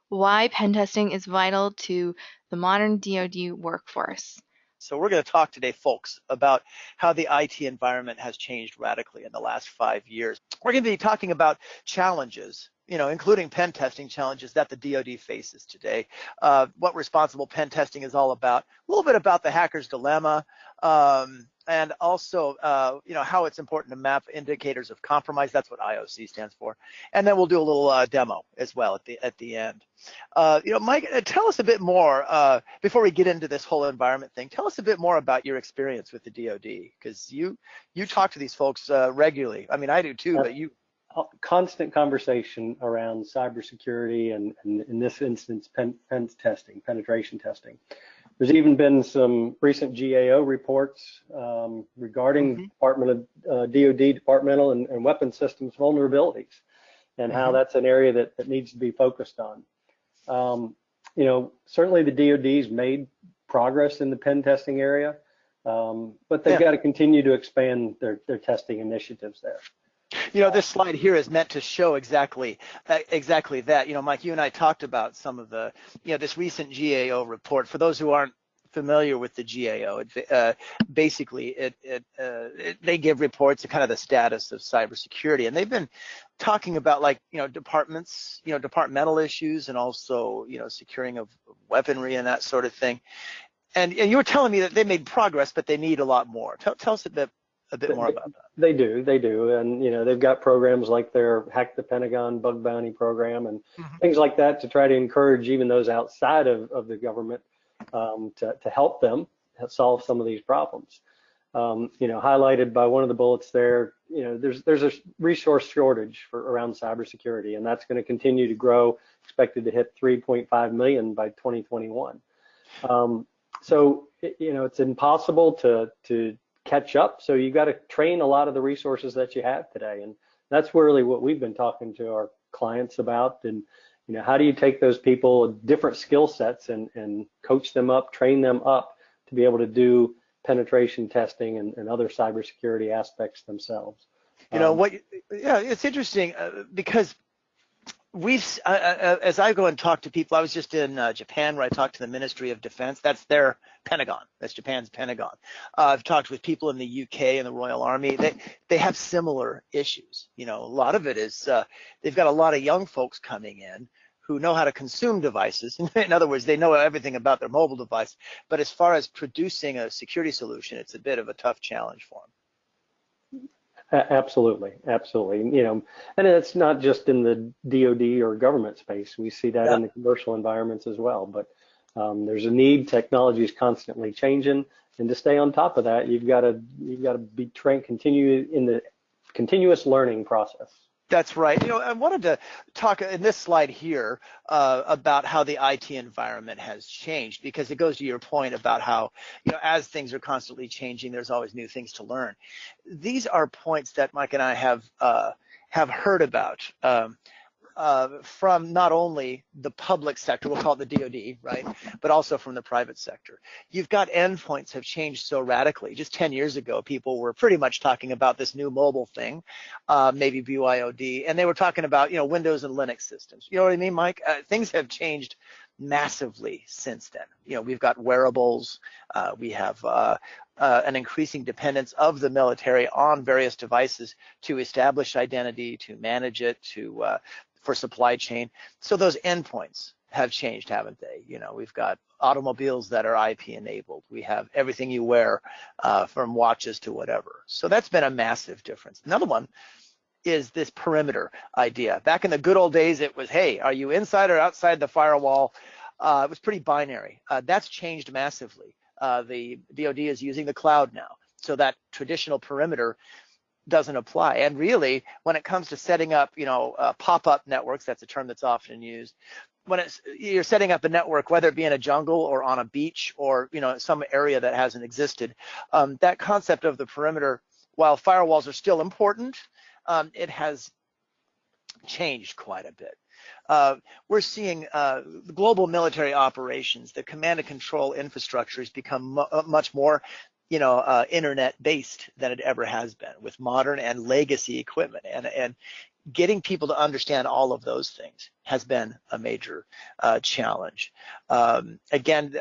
why pen testing is vital to the modern DoD workforce. So we're going to talk today, folks, about how the IT environment has changed radically in the last 5 years. We're going to be talking about challenges, including pen testing challenges that the DoD faces today, what responsible pen testing is all about, a little bit about the hacker's dilemma, and also, how it's important to map indicators of compromise. That's what IOC stands for. And then we'll do a little demo as well at the end. Mike, tell us a bit more before we get into this whole environment thing. Tell us a bit more about your experience with the DoD, because you talk to these folks regularly. I mean, I do too, but you. Constant conversation around cybersecurity and in this instance, penetration testing. There's even been some recent GAO reports regarding Department of DoD departmental and weapon systems vulnerabilities, and how that's an area that needs to be focused on. Certainly the DoD's made progress in the pen testing area, but they've got to continue to expand their testing initiatives there. This slide here is meant to show exactly that. Mike, you and I talked about some of the, this recent GAO report. For those who aren't familiar with the GAO, basically they give reports of kind of the status of cybersecurity, and they've been talking about departments, departmental issues, and also securing of weaponry and that sort of thing. And you were telling me that they made progress, but they need a lot more. Tell us a bit more about that. They do, and they've got programs like their Hack the Pentagon bug bounty program and things like that to try to encourage even those outside of the government to help them solve some of these problems. Highlighted by one of the bullets there, there's a resource shortage around cybersecurity, and that's going to continue to grow, expected to hit 3.5 million by 2021. So it's impossible to catch up, so you've got to train a lot of the resources that you have today, and that's really what we've been talking to our clients about. And how do you take those people with different skill sets and coach them up, train them up to be able to do penetration testing and other cybersecurity aspects themselves. It's interesting because as I go and talk to people, I was just in Japan where I talked to the Ministry of Defense. That's their Pentagon. That's Japan's Pentagon. I've talked with people in the UK and the Royal Army. They have similar issues. A lot of it is they've got a lot of young folks coming in who know how to consume devices. In other words, they know everything about their mobile device. But as far as producing a security solution, it's a bit of a tough challenge for them. Absolutely. And it's not just in the DoD or government space. We see that in the commercial environments as well. But there's a need. Technology is constantly changing, and to stay on top of that, you've got to be trained, continue in the continuous learning process. That's right. I wanted to talk in this slide here about how the IT environment has changed, because it goes to your point about how, as things are constantly changing, there's always new things to learn. These are points that Mike and I have heard about from not only the public sector, we'll call it the DoD, right, but also from the private sector. You've got endpoints have changed so radically. Just 10 years ago, people were pretty much talking about this new mobile thing, maybe BYOD, and they were talking about, Windows and Linux systems. You know what I mean, Mike? Things have changed massively since then. We've got wearables, we have an increasing dependence of the military on various devices to establish identity, to manage it, for supply chain. So those endpoints have changed, haven't they? We've got automobiles that are IP enabled. We have everything you wear, from watches to whatever. So that's been a massive difference. Another one is this perimeter idea. Back in the good old days, it was, hey, are you inside or outside the firewall? It was pretty binary. That's changed massively. The DoD is using the cloud now, so that traditional perimeter doesn't apply. And really, when it comes to setting up, pop-up networks, that's a term that's often used. When you're setting up a network, whether it be in a jungle or on a beach or some area that hasn't existed, that concept of the perimeter, while firewalls are still important, it has changed quite a bit. We're seeing global military operations, the command and control infrastructure has become much more internet based than it ever has been, with modern and legacy equipment, and getting people to understand all of those things has been a major challenge. Again,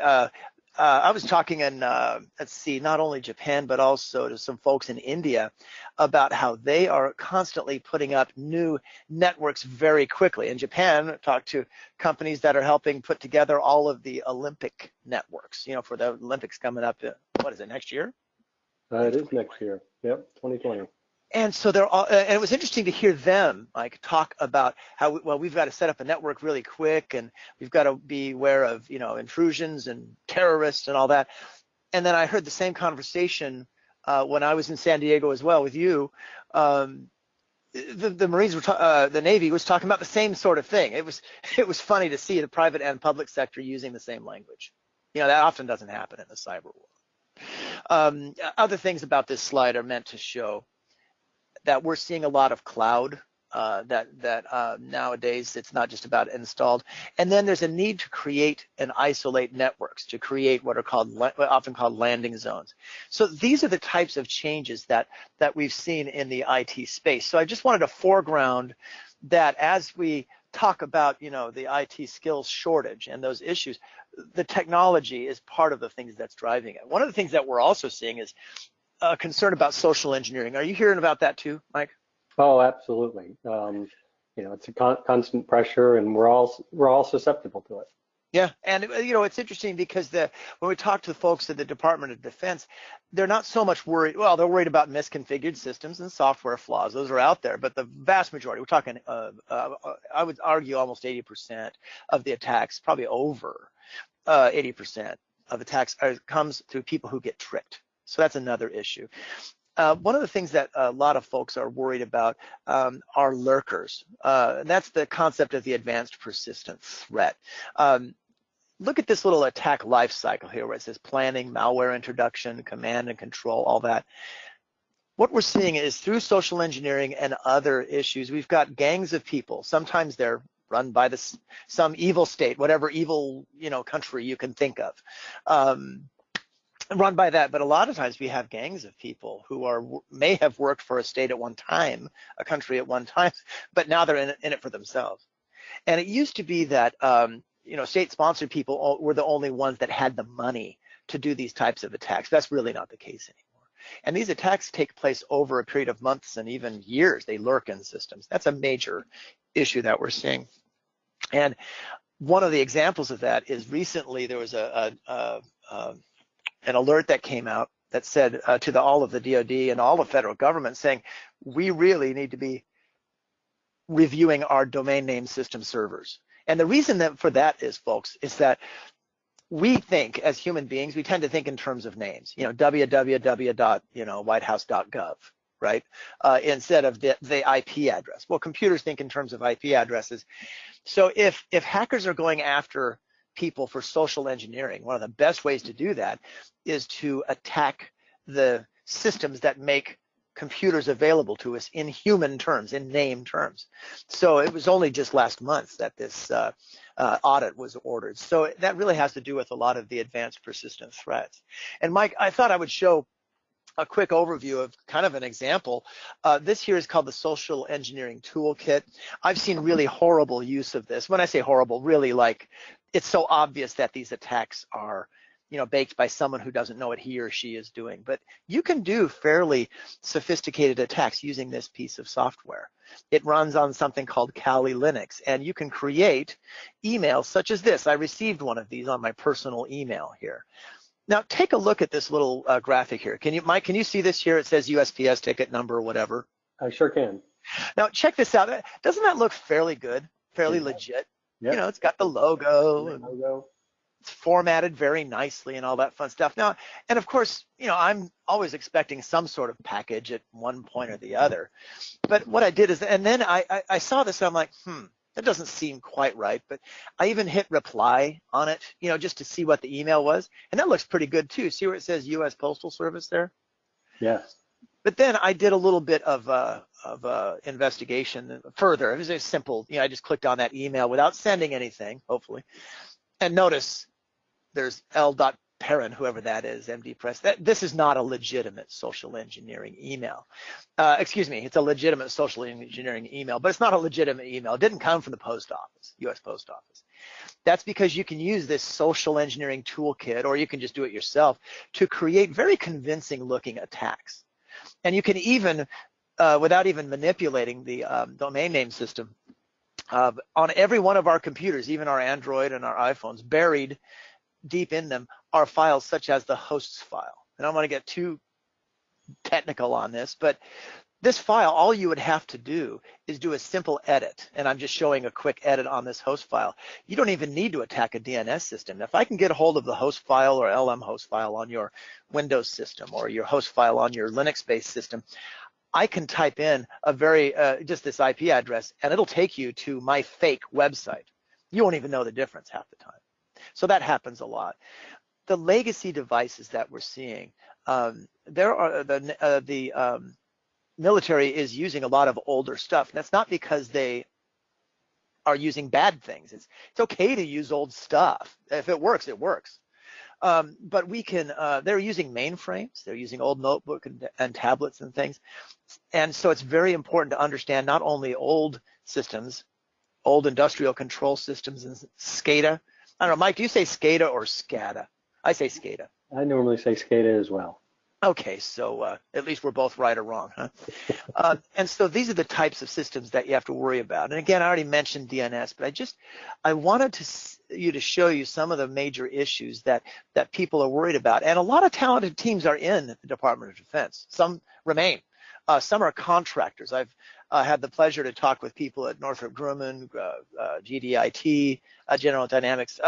I was talking in, let's see, not only Japan, but also to some folks in India about how they are constantly putting up new networks very quickly. In Japan, I talked to companies that are helping put together all of the Olympic networks, for the Olympics coming up, what is it, next year? It is next year. Yep, 2020. And so they're all, and it was interesting to hear them talk about how, well, we've got to set up a network really quick, and we've got to be aware of, intrusions and terrorists and all that. And then I heard the same conversation when I was in San Diego as well with you. The Marines were, the Navy was talking about the same sort of thing. It was funny to see the private and public sector using the same language. That often doesn't happen in the cyber world. Other things about this slide are meant to show that we're seeing a lot of cloud, that nowadays it's not just about installed. And then there's a need to create and isolate networks, to create what are often called landing zones. So these are the types of changes that we've seen in the IT space. So I just wanted to foreground that as we talk about, the IT skills shortage and those issues, the technology is part of the things that's driving it. One of the things that we're also seeing is concern about social engineering. Are you hearing about that too, Mike? Oh, absolutely. It's a constant pressure, and we're all susceptible to it. Yeah, and it's interesting because when we talk to the folks at the Department of Defense, they're not so much worried. Well, they're worried about misconfigured systems and software flaws. Those are out there, but the vast majority, we're talking, I would argue almost 80% of the attacks, probably over 80% of attacks comes through people who get tricked. So that's another issue. One of the things that a lot of folks are worried about are lurkers. And that's the concept of the advanced persistent threat. Look at this little attack lifecycle here where it says planning, malware introduction, command and control, all that. What we're seeing is through social engineering and other issues, we've got gangs of people. Sometimes they're run by some evil state, whatever evil country you can think of. Run by that, but a lot of times we have gangs of people who may have worked for a state at one time, a country at one time, but now they're in it for themselves. And it used to be that state-sponsored people were the only ones that had the money to do these types of attacks. That's really not the case anymore. And these attacks take place over a period of months and even years. They lurk in systems. That's a major issue that we're seeing. And one of the examples of that is recently there was an alert that came out that said to all of the DoD and all the federal government saying, we really need to be reviewing our domain name system servers. And the reason for that is, folks, is that we think as human beings, we tend to think in terms of names, www.whitehouse.gov, right? Instead of the IP address. Well, computers think in terms of IP addresses. So if hackers are going after people for social engineering, one of the best ways to do that is to attack the systems that make computers available to us in human terms, in name terms. So it was only just last month that this audit was ordered. So that really has to do with a lot of the advanced persistent threats. And Mike, I thought I would show a quick overview of kind of an example. This here is called the Social Engineering Toolkit. I've seen really horrible use of this. When I say horrible, really it's so obvious that these attacks are baked by someone who doesn't know what he or she is doing. But you can do fairly sophisticated attacks using this piece of software. It runs on something called Kali Linux, and you can create emails such as this. I received one of these on my personal email here. Now take a look at this little graphic here. Mike, can you see this here? It says USPS ticket number or whatever. I sure can. Now check this out. Doesn't that look fairly good, fairly legit? Yep. It's got the logo. It's formatted very nicely and all that fun stuff. Now, and of course, I'm always expecting some sort of package at one point or the other. But what I did is, and then I saw this and I'm like, that doesn't seem quite right. But I even hit reply on it, just to see what the email was. And that looks pretty good too. See where it says U.S. Postal Service there? Yes. But then I did a little bit of investigation further. It was a simple, I just clicked on that email without sending anything, hopefully. And notice there's Perrin, whoever that is, MD Press, this is not a legitimate social engineering email. Excuse me, it's a legitimate social engineering email, but it's not a legitimate email. It didn't come from the post office, US Post Office. That's because you can use this social engineering toolkit, or you can just do it yourself, to create very convincing looking attacks. And you can even, without even manipulating the domain name system, on every one of our computers, even our Android and our iPhones, buried deep in them are files such as the hosts file. And I don't want to get too technical on this, but this file, all you would have to do is do a simple edit. And I'm just showing a quick edit on this host file. You don't even need to attack a DNS system. If I can get a hold of the host file or LM host file on your Windows system, or your host file on your Linux-based system, I can type in a very, just this IP address, and it'll take you to my fake website. You won't even know the difference half the time. So that happens a lot. The legacy devices that we're seeing, there are the military is using a lot of older stuff. That's not because they are using bad things. It's okay to use old stuff. If it works, it works. But we can, they're using mainframes. They're using old notebook and tablets and things. And so it's very important to understand not only old systems, old industrial control systems and SCADA. I don't know, Mike, do you say SCADA or SCADA? I say SCADA. I normally say SCADA as well. Okay, so at least we're both right or wrong, huh? And so these are the types of systems that you have to worry about. And again, I already mentioned DNS, but I wanted you to show you some of the major issues that people are worried about. And a lot of talented teams are in the Department of Defense. Some remain. Some are contractors. I've had the pleasure to talk with people at Northrop Grumman, GDIT, General Dynamics,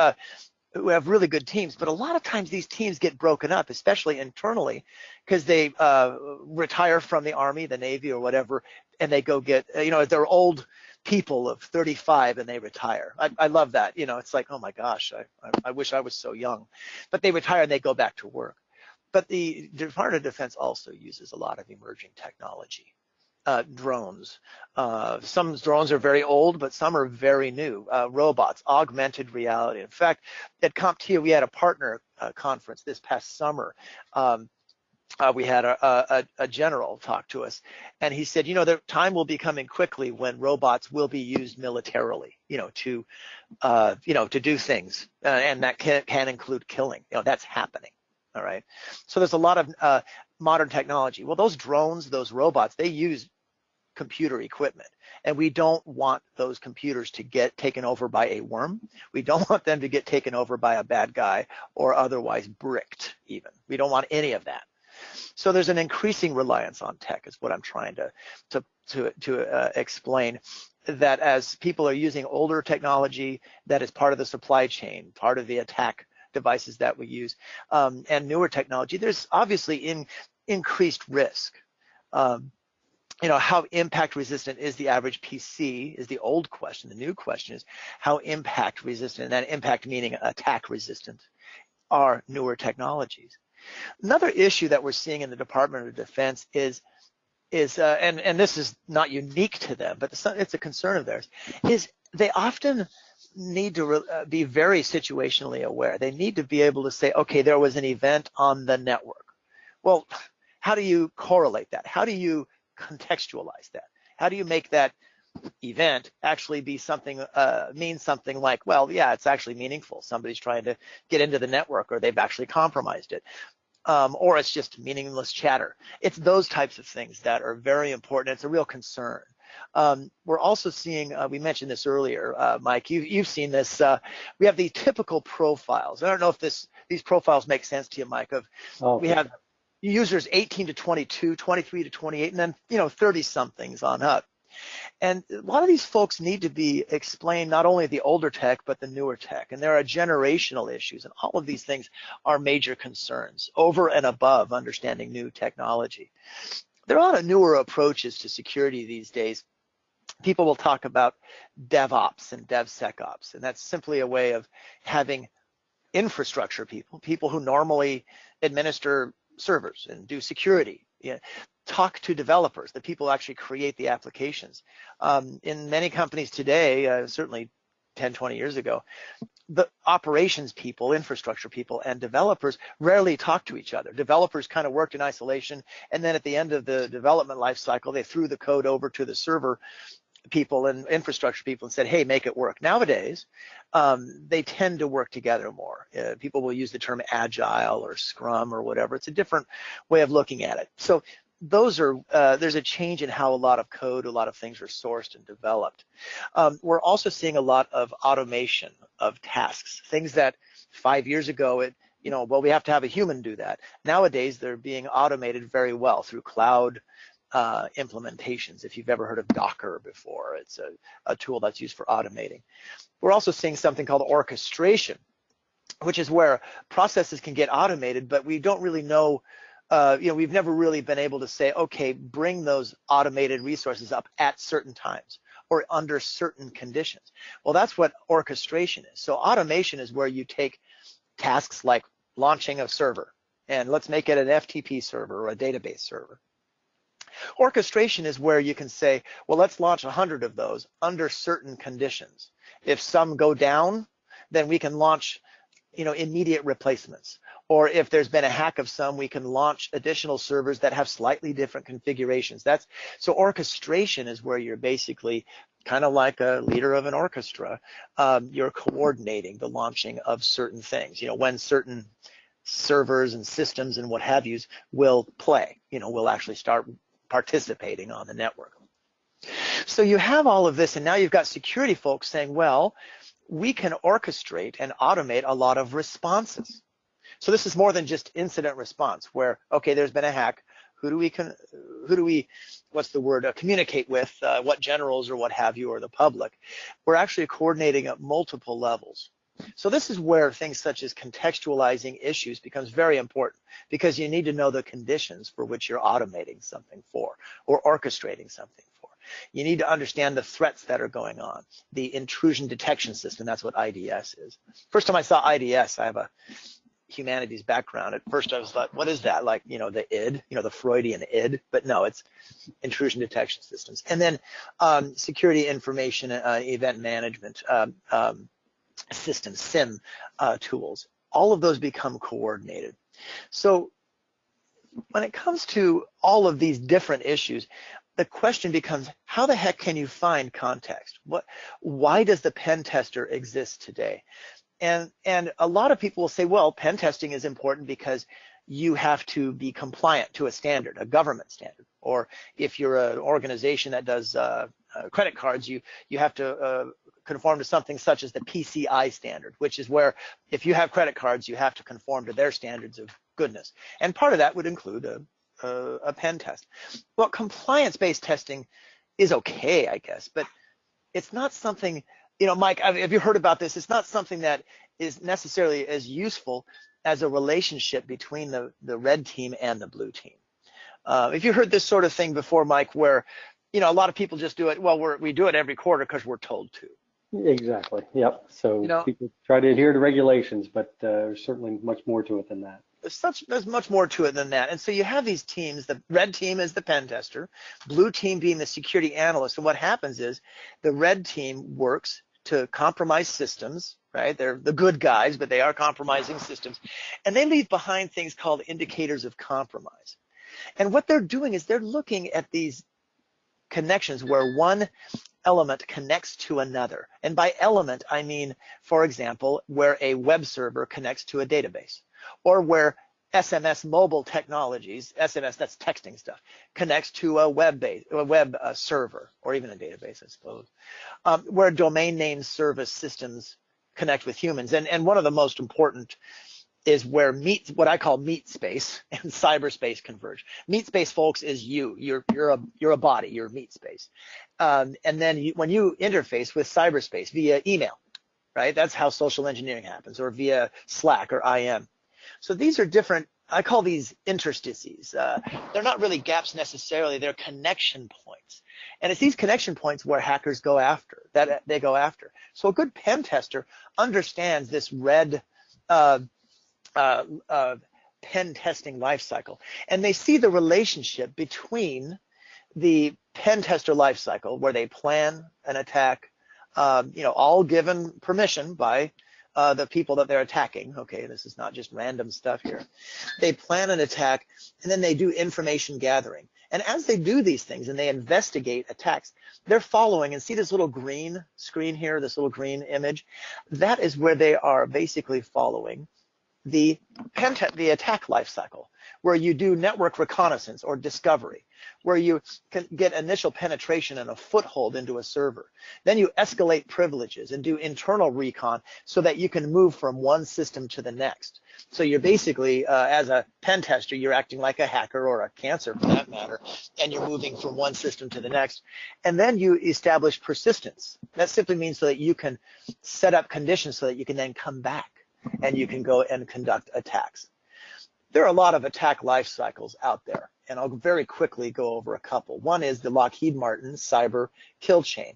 who have really good teams, but a lot of times these teams get broken up, especially internally, because they retire from the Army, the Navy, or whatever, and they go get, they're old people of 35 and they retire. I love that. It's like, oh my gosh, I wish I was so young. But they retire and they go back to work. But the Department of Defense also uses a lot of emerging technology. Drones. Some drones are very old, but some are very new. Robots, augmented reality. In fact, at CompTIA, we had a partner conference this past summer. We had a general talk to us, and he said, the time will be coming quickly when robots will be used militarily, to do things, and that can include killing. That's happening. All right. So there's a lot of modern technology. Well, those drones, those robots, they use computer equipment, and we don't want those computers to get taken over by a worm. We don't want them to get taken over by a bad guy or otherwise bricked even. We don't want any of that. So there's an increasing reliance on tech is what I'm trying to explain, that as people are using older technology that is part of the supply chain, part of the attack devices that we use, and newer technology, there's obviously increased risk. How impact resistant is the average PC is the old question. The new question is how impact resistant, and that impact meaning attack resistant, are newer technologies. Another issue that we're seeing in the Department of Defense is and this is not unique to them, but it's a concern of theirs, is they often need to be very situationally aware. They need to be able to say, okay, there was an event on the network. Well, how do you correlate that? How do you contextualize that? How do you make that event actually be something, mean something like, well, yeah, it's actually meaningful. Somebody's trying to get into the network, or they've actually compromised it. Or it's just meaningless chatter. It's those types of things that are very important. It's a real concern. We're also seeing, we mentioned this earlier, Mike, you've seen this, we have the typical profiles. I don't know if these profiles make sense to you, Mike, we have users 18 to 22, 23 to 28, and then 30 somethings on up. And a lot of these folks need to be explained, not only the older tech, but the newer tech. And there are generational issues, and all of these things are major concerns over and above understanding new technology. There are a lot of newer approaches to security these days. People will talk about DevOps and DevSecOps, and that's simply a way of having infrastructure people who normally administer servers and do security, talk to developers, the people who actually create the applications. In many companies today, certainly 10, 20 years ago, the operations people, infrastructure people, and developers rarely talk to each other. Developers kind of worked in isolation, and then at the end of the development life cycle, they threw the code over to the server people and infrastructure people and said, hey, make it work. Nowadays, they tend to work together more. People will use the term agile or scrum or whatever. It's a different way of looking at it. So those are, there's a change in how a lot of code, a lot of things are sourced and developed. We're also seeing a lot of automation of tasks, things that 5 years ago, well, we have to have a human do that. Nowadays, they're being automated very well through cloud implementations. If you've ever heard of Docker before, it's a tool that's used for automating. We're also seeing something called orchestration, which is where processes can get automated, but we don't really know, we've never really been able to say, okay, bring those automated resources up at certain times or under certain conditions. Well, that's what orchestration is. So automation is where you take tasks like launching a server, and let's make it an FTP server or a database server. Orchestration is where you can say, well, let's launch 100 of those under certain conditions. If some go down, then we can launch, immediate replacements. Or if there's been a hack of some, we can launch additional servers that have slightly different configurations. So orchestration is where you're basically kind of like a leader of an orchestra. You're coordinating the launching of certain things, when certain servers and systems and what have yous will play, will actually start participating on the network. So you have all of this, and now you've got security folks saying, well, we can orchestrate and automate a lot of responses. So this is more than just incident response where, okay, there's been a hack. Who do we communicate with, what generals or what have you, or the public. We're actually coordinating at multiple levels. So this is where things such as contextualizing issues becomes very important, because you need to know the conditions for which you're automating something for or orchestrating something for. You need to understand the threats that are going on, the intrusion detection system. That's what IDS is. First time I saw IDS, I have a humanities background. At first I was like, what is that? Like, the id, the Freudian id, but no, it's intrusion detection systems. And then security information, event management systems, SIM tools. All of those become coordinated. So when it comes to all of these different issues, the question becomes, how the heck can you find context? Why does the pen tester exist today? And a lot of people will say, well, pen testing is important because you have to be compliant to a standard, a government standard. Or if you're an organization that does credit cards, you have to conform to something such as the PCI standard, which is where if you have credit cards, you have to conform to their standards of goodness. And part of that would include a pen test. Well, compliance-based testing is okay, I guess, but it's not something, Mike, have you heard about this? It's not something that is necessarily as useful as a relationship between the red team and the blue team. If you heard this sort of thing before, Mike, where, a lot of people just do it, well, we do it every quarter because we're told to. Exactly. Yep. So people try to adhere to regulations, but there's certainly much more to it than that. There's much more to it than that. And so you have these teams. The red team is the pen tester, blue team being the security analyst. And what happens is the red team works to compromise systems, right? They're the good guys, but they are compromising systems. And they leave behind things called indicators of compromise. And what they're doing is they're looking at these connections where one element connects to another. And by element, I mean, for example, where a web server connects to a database, or where SMS mobile technologies, SMS, that's texting stuff, connects to a web server, or even a database, I suppose, where domain name service systems connect with humans. And one of the most important is where what I call meat space and cyberspace converge. Meat space, folks, is you're a body, you're meat space. And then when you interface with cyberspace via email, right? That's how social engineering happens, or via Slack or IM. So these are different, I call these interstices. They're not really gaps necessarily, they're connection points. And it's these connection points where hackers go after, that they go after. So a good pen tester understands this red pen testing lifecycle, and they see the relationship between the pen tester lifecycle, where they plan an attack, all given permission by the people that they're attacking. Okay, this is not just random stuff here. They plan an attack, and then they do information gathering. And as they do these things and they investigate attacks, they're following, and see this little green screen here, this little green image? That is where they are basically following the attack lifecycle, where you do network reconnaissance or discovery, where you can get initial penetration and a foothold into a server. Then you escalate privileges and do internal recon so that you can move from one system to the next. So you're basically, as a pen tester, you're acting like a hacker or a cancer for that matter, and you're moving from one system to the next. And then you establish persistence. That simply means so that you can set up conditions so that you can then come back and you can go and conduct attacks. There are a lot of attack life cycles out there, and I'll very quickly go over a couple. One is the Lockheed Martin cyber kill chain.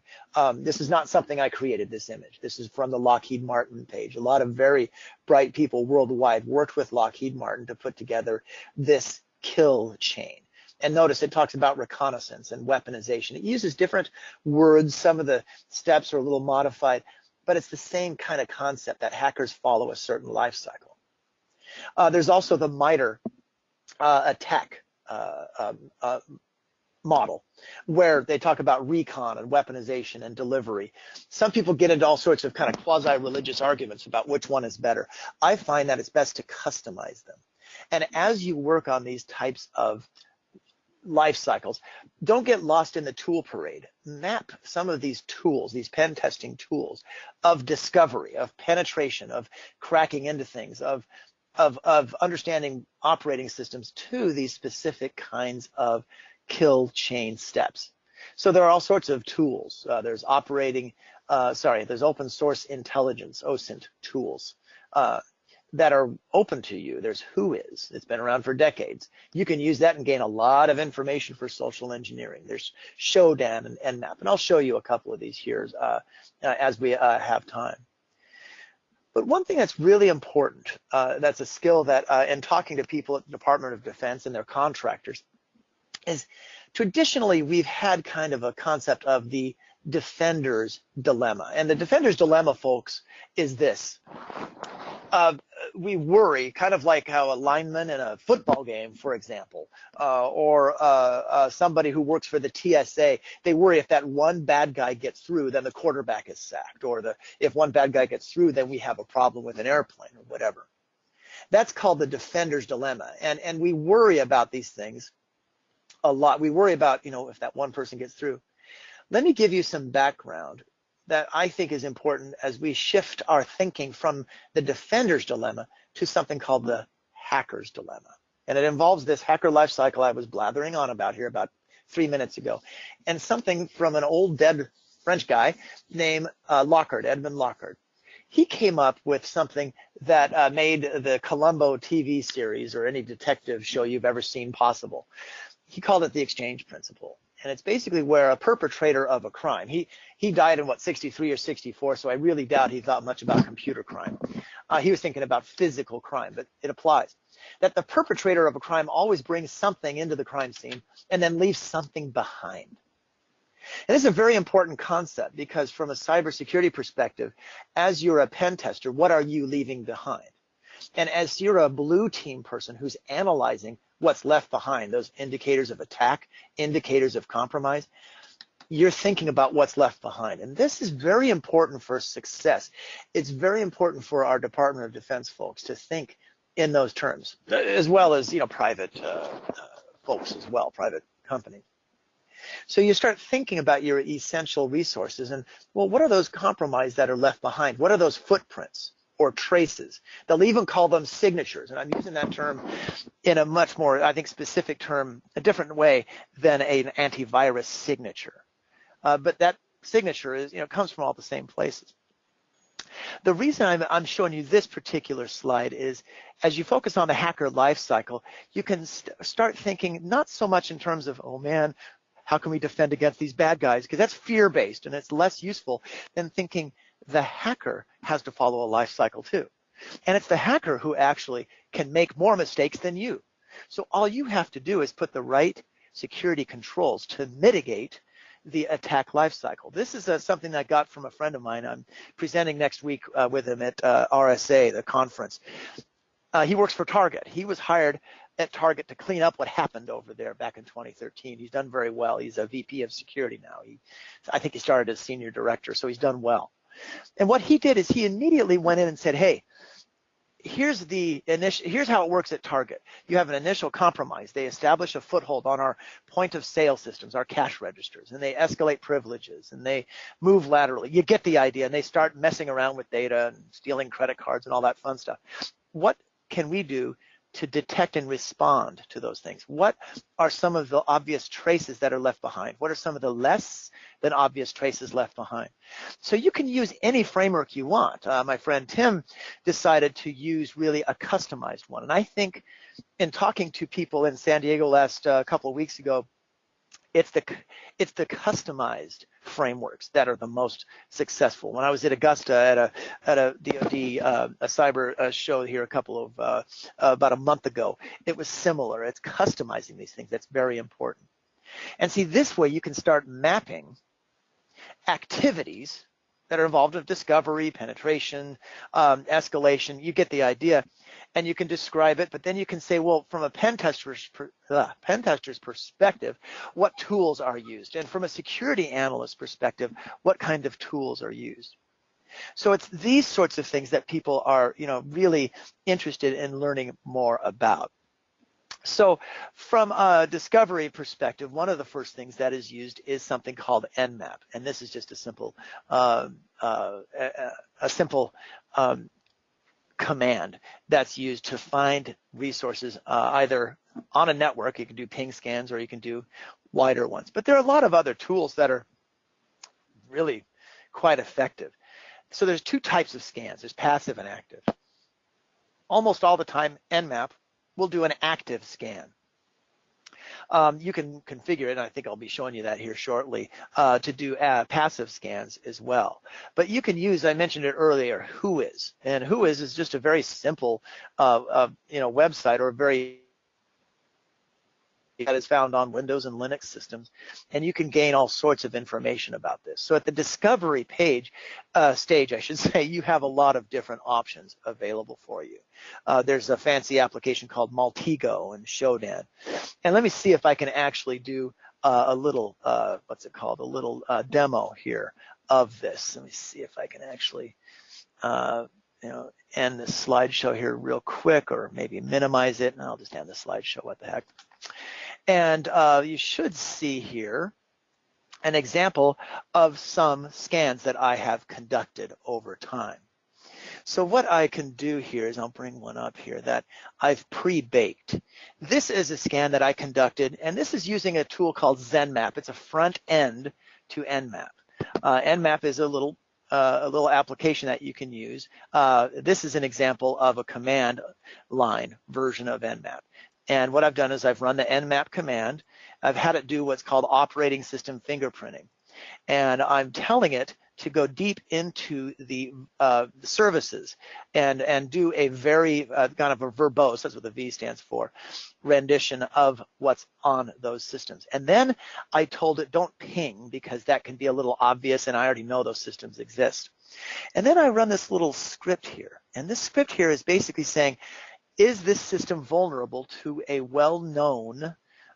This is not something I created, this image. This is from the Lockheed Martin page. A lot of very bright people worldwide worked with Lockheed Martin to put together this kill chain. And notice it talks about reconnaissance and weaponization. It uses different words. Some of the steps are a little modified, but it's the same kind of concept that hackers follow a certain life cycle. There's also the MITRE attack model, where they talk about recon and weaponization and delivery. Some people get into all sorts of kind of quasi-religious arguments about which one is better. I find that it's best to customize them. And as you work on these types of life cycles, don't get lost in the tool parade. Map some of these tools, these pen testing tools of discovery, of penetration, of cracking into things, of understanding operating systems to these specific kinds of kill chain steps. So there are all sorts of tools. There's there's open source intelligence, OSINT tools that are open to you. There's Whois. It's been around for decades. You can use that and gain a lot of information for social engineering. There's Shodan and Nmap, and I'll show you a couple of these here as we have time. But one thing that's really important, that's a skill that in talking to people at the Department of Defense and their contractors, is traditionally we've had kind of a concept of the defender's dilemma. And the defender's dilemma, folks, is this. We worry, kind of like how a lineman in a football game, for example, or somebody who works for the TSA, they worry if that one bad guy gets through, then the quarterback is sacked, or if one bad guy gets through, then we have a problem with an airplane or whatever. That's called the defender's dilemma, and we worry about these things a lot. We worry about, if that one person gets through. Let me give you some background that I think is important as we shift our thinking from the defender's dilemma to something called the hacker's dilemma. And it involves this hacker life cycle I was blathering on about here about 3 minutes ago, and something from an old dead French guy named Edmund Lockhart. He came up with something that made the Columbo TV series or any detective show you've ever seen possible. He called it the exchange principle. And it's basically where a perpetrator of a crime, he died in 63 or 64, so I really doubt he thought much about computer crime. He was thinking about physical crime, but it applies. That the perpetrator of a crime always brings something into the crime scene and then leaves something behind. And this is a very important concept because from a cybersecurity perspective, as you're a pen tester, what are you leaving behind? And as you're a blue team person who's analyzing what's left behind, those indicators of attack, indicators of compromise, you're thinking about what's left behind. And this is very important for success. It's very important for our Department of Defense folks to think in those terms, as well as private folks as well, private companies. So you start thinking about your essential resources and, well, what are those compromises that are left behind? What are those footprints or traces? They'll even call them signatures. And I'm using that term in a much more, I think, specific term, a different way than an antivirus signature. But that signature is, comes from all the same places. The reason I'm showing you this particular slide is as you focus on the hacker life cycle, you can start thinking not so much in terms of, oh man, how can we defend against these bad guys? Because that's fear-based and it's less useful than thinking the hacker has to follow a life cycle too. And it's the hacker who actually can make more mistakes than you. So all you have to do is put the right security controls to mitigate the attack lifecycle. This is something I got from a friend of mine. I'm presenting next week with him at RSA, the conference. He works for Target. He was hired at Target to clean up what happened over there back in 2013. He's done very well. He's a VP of security now. I think he started as senior director, so he's done well. And what he did is he immediately went in and said, hey, here's how it works at Target. You have an initial compromise. They establish a foothold on our point of sale systems, our cash registers, and they escalate privileges and they move laterally. You get the idea, and they start messing around with data and stealing credit cards and all that fun stuff. What can we do to detect and respond to those things? What are some of the obvious traces that are left behind? What are some of the less than obvious traces left behind? So you can use any framework you want. My friend Tim decided to use really a customized one. And I think in talking to people in San Diego last couple of weeks ago, it's the customized frameworks that are the most successful. When I was at Augusta at a DoD a cyber show here about a month ago, it was similar. It's customizing these things that's very important. And see, this way you can start mapping activities that are involved with discovery, penetration, escalation. You get the idea, and you can describe it. But then you can say, well, from a pen tester's perspective, what tools are used? And from a security analyst perspective, what kind of tools are used? So it's these sorts of things that people are, really interested in learning more about. So from a discovery perspective, one of the first things that is used is something called Nmap, and this is just a simple command that's used to find resources either on a network. You can do ping scans or you can do wider ones, but there are a lot of other tools that are really quite effective. So there's two types of scans. There's passive and active. Almost all the time, Nmap will do an active scan. You can configure it, and I think I'll be showing you that here shortly, to do passive scans as well. But you can use, I mentioned it earlier, Whois, and Whois is just a very simple, website, or a very that is found on Windows and Linux systems, and you can gain all sorts of information about this. So at the discovery stage, I should say, you have a lot of different options available for you. There's a fancy application called Maltego and Shodan. And let me see if I can actually do a little, demo here of this. Let me see if I can actually, end the slideshow here real quick, or maybe minimize it, and I'll just end the slideshow, what the heck. And you should see here an example of some scans that I have conducted over time. So what I can do here is, I'll bring one up here that I've pre-baked. This is a scan that I conducted, and this is using a tool called Nmap. It's a front end to Nmap. Nmap is a little application that you can use. This is an example of a command line version of Nmap. And what I've done is I've run the Nmap command. I've had it do what's called operating system fingerprinting. And I'm telling it to go deep into the services and do a very kind of a verbose, that's what the V stands for, rendition of what's on those systems. And then I told it, don't ping, because that can be a little obvious and I already know those systems exist. And then I run this little script here. And this script here is basically saying, is this system vulnerable to a well-known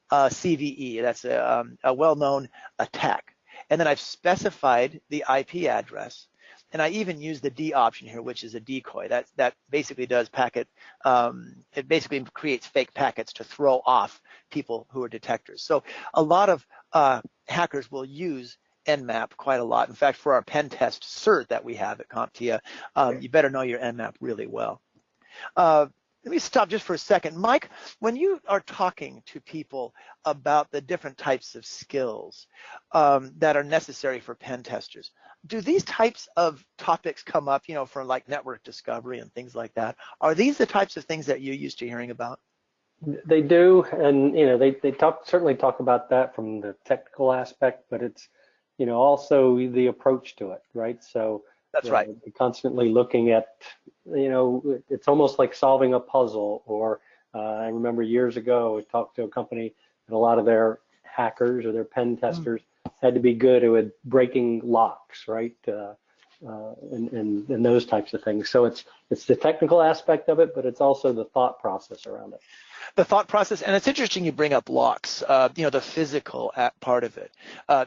CVE? That's a well-known attack. And then I've specified the IP address, and I even use the D option here, which is a decoy. That basically does packet. It basically creates fake packets to throw off people who are detectors. So a lot of hackers will use Nmap quite a lot. In fact, for our pen test cert that we have at CompTIA, you better know your Nmap really well. Let me stop just for a second. Mike, when you are talking to people about the different types of skills that are necessary for pen testers, do these types of topics come up, for like network discovery and things like that? Are these the types of things that you're used to hearing about? They do, and they certainly talk about that from the technical aspect, but it's also the approach to it, right? So that's right. Constantly looking at, it's almost like solving a puzzle. Or I remember years ago, I talked to a company, and a lot of their hackers or their pen testers had to be good at breaking locks, right? And those types of things. So it's the technical aspect of it, but it's also the thought process around it. The thought process, and it's interesting you bring up locks, the physical part of it.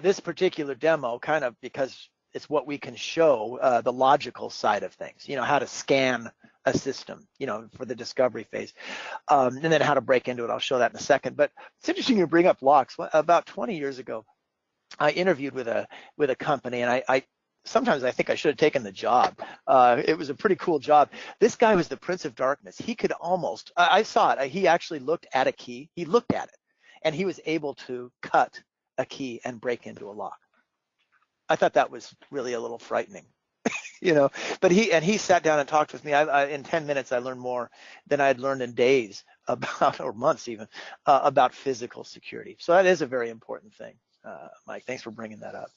This particular demo, kind of because it's what we can show, the logical side of things, how to scan a system, for the discovery phase, and then how to break into it. I'll show that in a second. But it's interesting you bring up locks. About 20 years ago, I interviewed with a company, and I sometimes I think I should have taken the job. It was a pretty cool job. This guy was the Prince of Darkness. He could almost, I saw it. He actually looked at a key. He looked at it, and he was able to cut a key and break into a lock. I thought that was really a little frightening, But he sat down and talked with me. In 10 minutes, I learned more than I had learned in days about, or months even, about physical security. So that is a very important thing. Mike, thanks for bringing that up.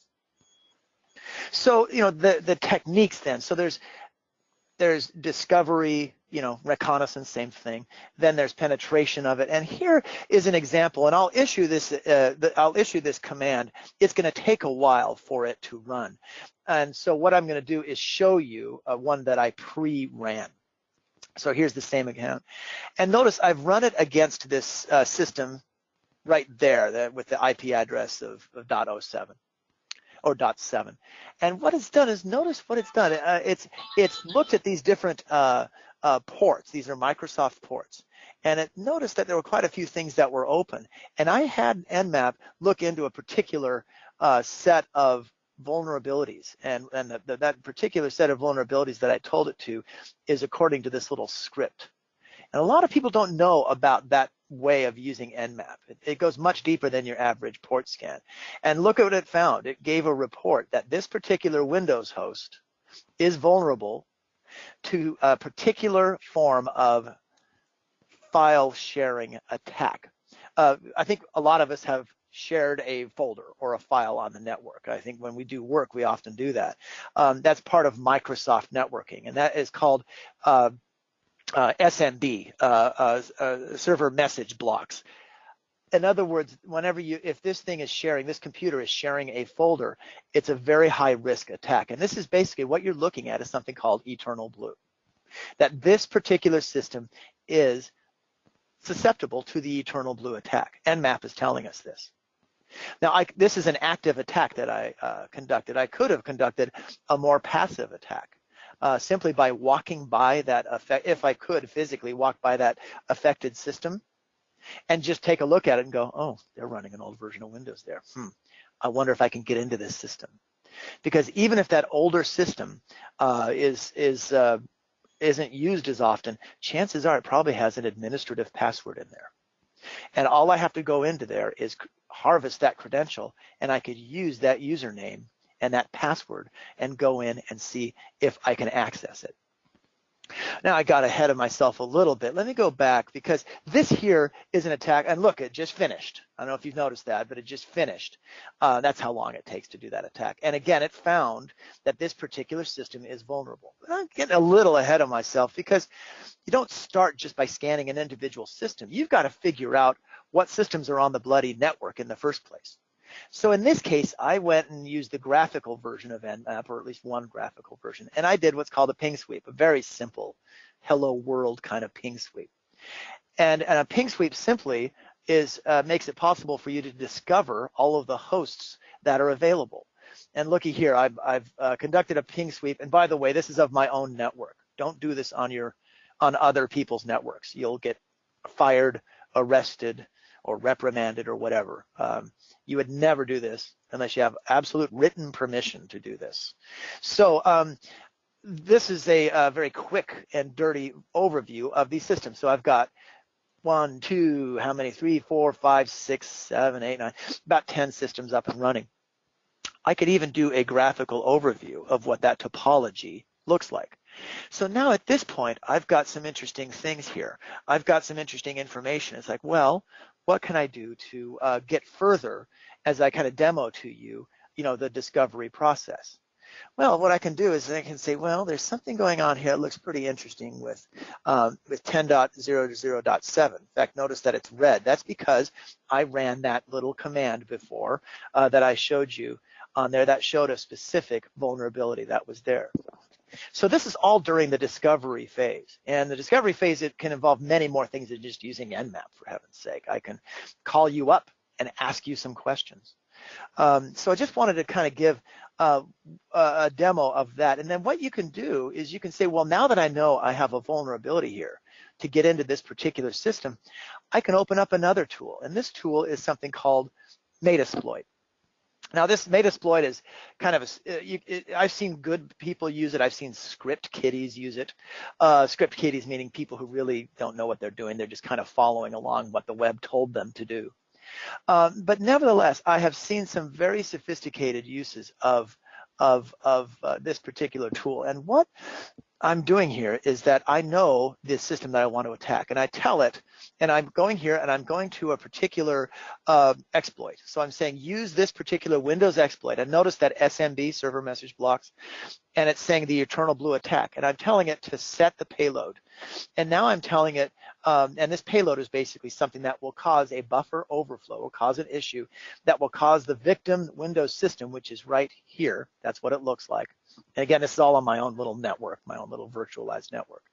So, the techniques then. So there's discovery, reconnaissance, same thing. Then there's penetration of it. And here is an example, and I'll issue this command. It's going to take a while for it to run. And so what I'm going to do is show you one that I pre-ran. So here's the same account. And notice I've run it against this system right there with the IP address of .07. Or .7, and what it's done is, notice what it's done. It's looked at these different ports. These are Microsoft ports, and it noticed that there were quite a few things that were open. And I had Nmap look into a particular set of vulnerabilities, and that particular set of vulnerabilities that I told it to is according to this little script. And a lot of people don't know about that way of using Nmap. It goes much deeper than your average port scan. And look at what it found. It gave a report that this particular Windows host is vulnerable to a particular form of file sharing attack. I think a lot of us have shared a folder or a file on the network. I think when we do work, we often do that. That's part of Microsoft networking, and that is called SMB, server message blocks. In other words, if this thing is sharing, this computer is sharing a folder, it's a very high risk attack. And this is basically what you're looking at is something called eternal blue. That this particular system is susceptible to the eternal blue attack. Nmap is telling us this. Now, this is an active attack that I conducted. I could have conducted a more passive attack. Simply by walking by that if I could physically walk by that affected system and just take a look at it and go, oh, they're running an old version of Windows there. I wonder if I can get into this system. Because even if that older system isn't used as often, chances are it probably has an administrative password in there. And all I have to go into there is harvest that credential, and I could use that username and that password and go in and see if I can access it. Now I got ahead of myself a little bit. Let me go back, because this here is an attack, and look, it just finished. I don't know if you've noticed that, but it just finished. That's how long it takes to do that attack. And again, it found that this particular system is vulnerable. But I'm getting a little ahead of myself, because you don't start just by scanning an individual system. You've got to figure out what systems are on the bloody network in the first place. So in this case, I went and used the graphical version of Nmap, or at least one graphical version, and I did what's called a ping sweep, a very simple hello world kind of ping sweep. And a ping sweep simply makes it possible for you to discover all of the hosts that are available. And looky here, I've conducted a ping sweep, and by the way, this is of my own network. Don't do this on other people's networks. You'll get fired, arrested, or reprimanded, or whatever. You would never do this unless you have absolute written permission to do this. So this is a very quick and dirty overview of these systems. So I've got 1, 2, how many? 3, 4, 5, 6, 7, 8, 9, about 10 systems up and running. I could even do a graphical overview of what that topology looks like. So now at this point, I've got some interesting things here. I've got some interesting information. It's like, well, what can I do to get further as I kind of demo to you, the discovery process? Well, what I can do is I can say, well, there's something going on here. It looks pretty interesting with 10.0.0.7. In fact, notice that it's red. That's because I ran that little command before that I showed you on there that showed a specific vulnerability that was there. So this is all during the discovery phase. And the discovery phase, it can involve many more things than just using Nmap, for heaven's sake. I can call you up and ask you some questions. So I just wanted to kind of give a demo of that. And then what you can do is you can say, well, now that I know I have a vulnerability here to get into this particular system, I can open up another tool. And this tool is something called Metasploit. Now, this Metasploit is kind of I've seen good people use it. I've seen script kiddies use it. Script kiddies meaning people who really don't know what they're doing. They're just kind of following along what the web told them to do. But nevertheless, I have seen some very sophisticated uses of this particular tool. And what I'm doing here is that I know this system that I want to attack, and I tell it, and I'm going here and I'm going to a particular exploit. So I'm saying use this particular Windows exploit, and notice that SMB, server message blocks, and it's saying the eternal blue attack, and I'm telling it to set the payload. And now I'm telling it, and this payload is basically something that will cause a buffer overflow, will cause an issue that will cause the victim Windows system, which is right here. That's what it looks like. And again, this is all on my own little network, my own little virtualized network.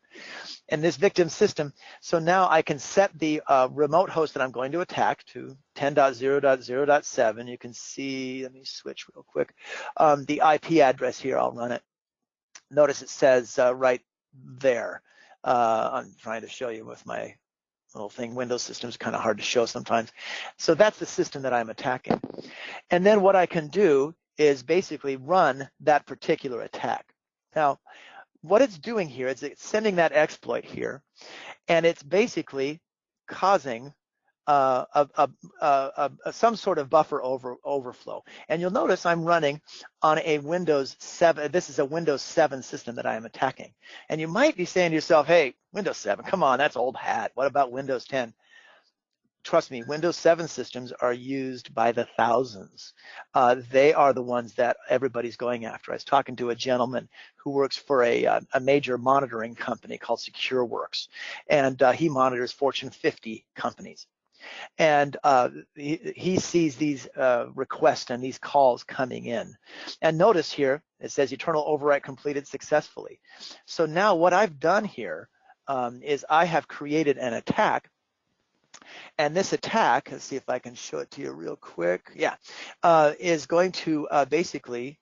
And this victim system, so now I can set the remote host that I'm going to attack to 10.0.0.7. You can see, let me switch real quick, the IP address here, I'll run it. Notice it says right there. I'm trying to show you with my little thing. Windows systems are kind of hard to show sometimes. So that's the system that I'm attacking. And then what I can do is basically run that particular attack. Now, what it's doing here is it's sending that exploit here, and it's basically causing some sort of buffer overflow. And you'll notice I'm running on a Windows 7. This is a Windows 7 system that I am attacking. And you might be saying to yourself, hey, Windows 7, come on, that's old hat. What about Windows 10? Trust me, Windows 7 systems are used by the thousands. They are the ones that everybody's going after. I was talking to a gentleman who works for a major monitoring company called SecureWorks, and he monitors Fortune 50 companies. And he sees these requests and these calls coming in. And notice here, it says eternal overwrite completed successfully. So now what I've done here is I have created an attack. And this attack, let's see if I can show it to you real quick. Yeah, is going to basically,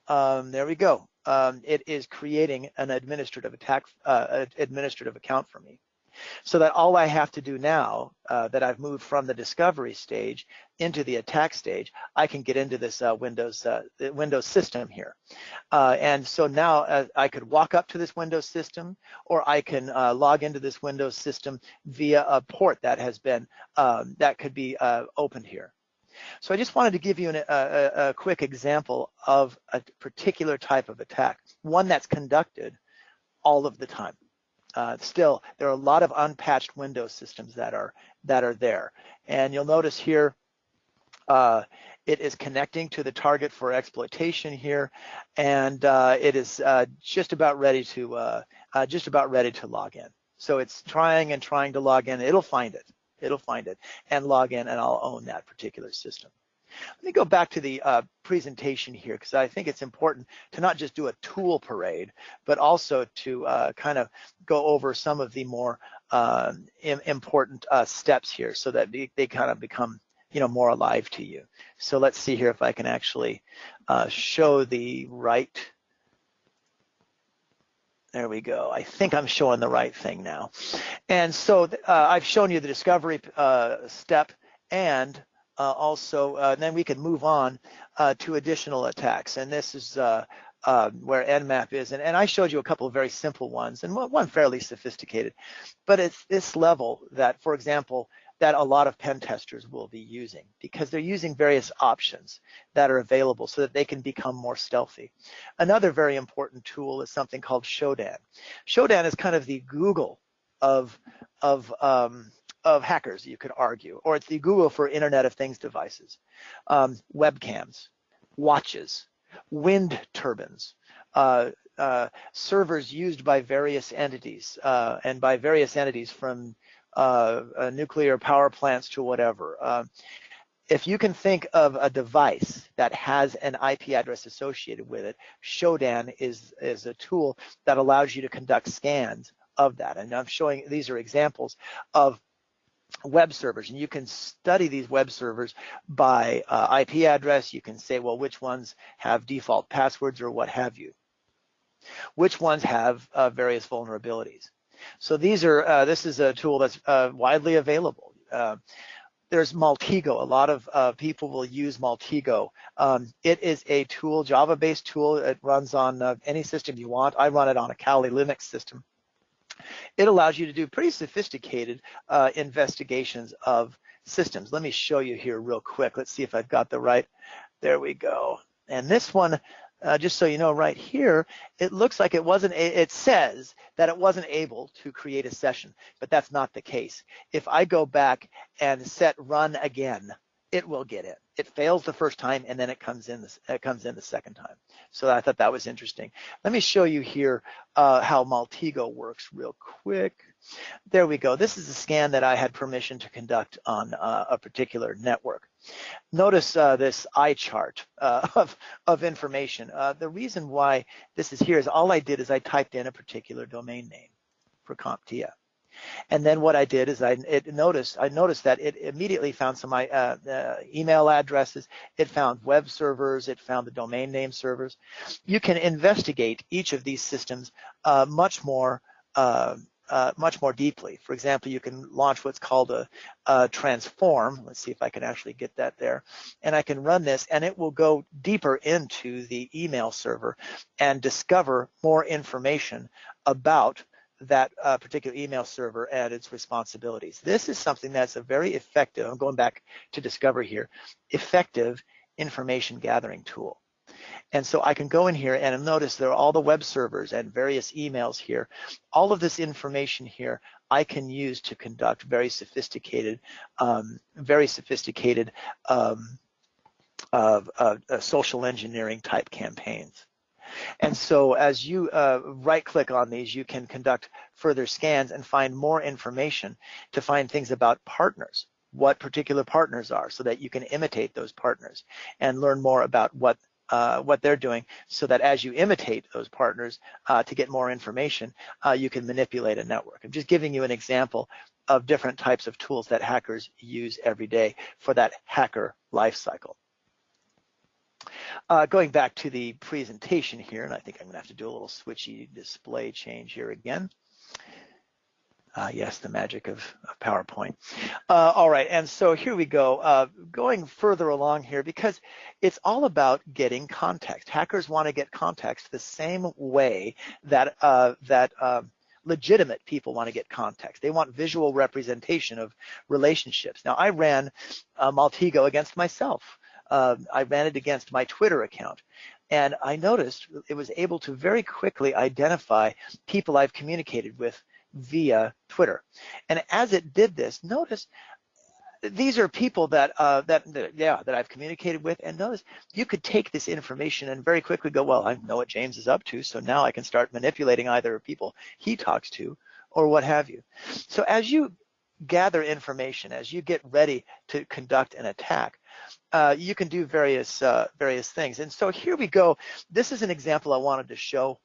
there we go. It is creating an administrative attack, administrative account for me. So that all I have to do now that I've moved from the discovery stage into the attack stage, I can get into this Windows system here. And so now I could walk up to this Windows system, or I can log into this Windows system via a port that has been, that could be opened here. So I just wanted to give you a quick example of a particular type of attack, one that's conducted all of the time. Still, there are a lot of unpatched Windows systems that are there, and you'll notice here it is connecting to the target for exploitation here, and it is just about ready to log in. So it's trying to log in. It'll find it and log in, and I'll own that particular system. Let me go back to the presentation here, because I think it's important to not just do a tool parade, but also to kind of go over some of the more important steps here, so that they kind of become, more alive to you. So let's see here if I can actually show the right. There we go. I think I'm showing the right thing now. And so I've shown you the discovery step, and also, then we can move on to additional attacks. And this is where Nmap is. And I showed you a couple of very simple ones, and one fairly sophisticated. But it's this level that, for example, that a lot of pen testers will be using, because they're using various options that are available so that they can become more stealthy. Another very important tool is something called Shodan. Shodan is kind of the Google of hackers, you could argue, or it's the Google for Internet of Things devices, webcams, watches, wind turbines, servers used by various entities, and by various entities from nuclear power plants to whatever. If you can think of a device that has an IP address associated with it, Shodan is a tool that allows you to conduct scans of that. And I'm showing, these are examples of web servers, and you can study these web servers by IP address. You can say, well, which ones have default passwords or what have you, which ones have various vulnerabilities. So these are this is a tool that's widely available. There's Maltego. A lot of people will use Maltego. It is a tool, Java-based tool. It runs on any system you want. I run it on a Kali Linux system. It allows you to do pretty sophisticated investigations of systems. Let me show you here real quick. Let's see if I've got the right. There we go. And this one, just so you know, right here, it looks like it wasn't, it says that it wasn't able to create a session, but that's not the case. If I go back and set run again, it will get it. It fails the first time and then it comes in the second time. So I thought that was interesting. Let me show you here how Maltego works real quick. There we go. This is a scan that I had permission to conduct on a particular network. Notice this eye chart of information. The reason why this is here is all I did is I typed in a particular domain name for CompTIA. And then what I did is I noticed that it immediately found some email addresses. It found web servers. It found the domain name servers. You can investigate each of these systems much more deeply. For example, you can launch what's called a transform. Let's see if I can actually get that there. And I can run this, and it will go deeper into the email server and discover more information about that particular email server and its responsibilities. This is something that's a very effective, I'm going back to Discover here, effective information gathering tool. And so I can go in here and notice there are all the web servers and various emails here. All of this information here I can use to conduct very sophisticated social engineering type campaigns. And so as you right-click on these, you can conduct further scans and find more information to find things about partners, what particular partners are, so that you can imitate those partners and learn more about what they're doing, so that as you imitate those partners to get more information, you can manipulate a network. I'm just giving you an example of different types of tools that hackers use every day for that hacker lifecycle. Going back to the presentation here, and I think I'm going to have to do a little switchy display change here again. Yes, the magic of PowerPoint. All right, and so here we go. Going further along here, because it's all about getting context. Hackers want to get context the same way that legitimate people want to get context. They want visual representation of relationships. Now, I ran Maltego against myself. I ran it against my Twitter account, and I noticed it was able to very quickly identify people I've communicated with via Twitter. And as it did this, notice these are people that I've communicated with, and notice you could take this information and very quickly go, well, I know what James is up to, so now I can start manipulating either people he talks to or what have you. So as you gather information, as you get ready to conduct an attack, you can do various things. And so here we go. This is an example I wanted to show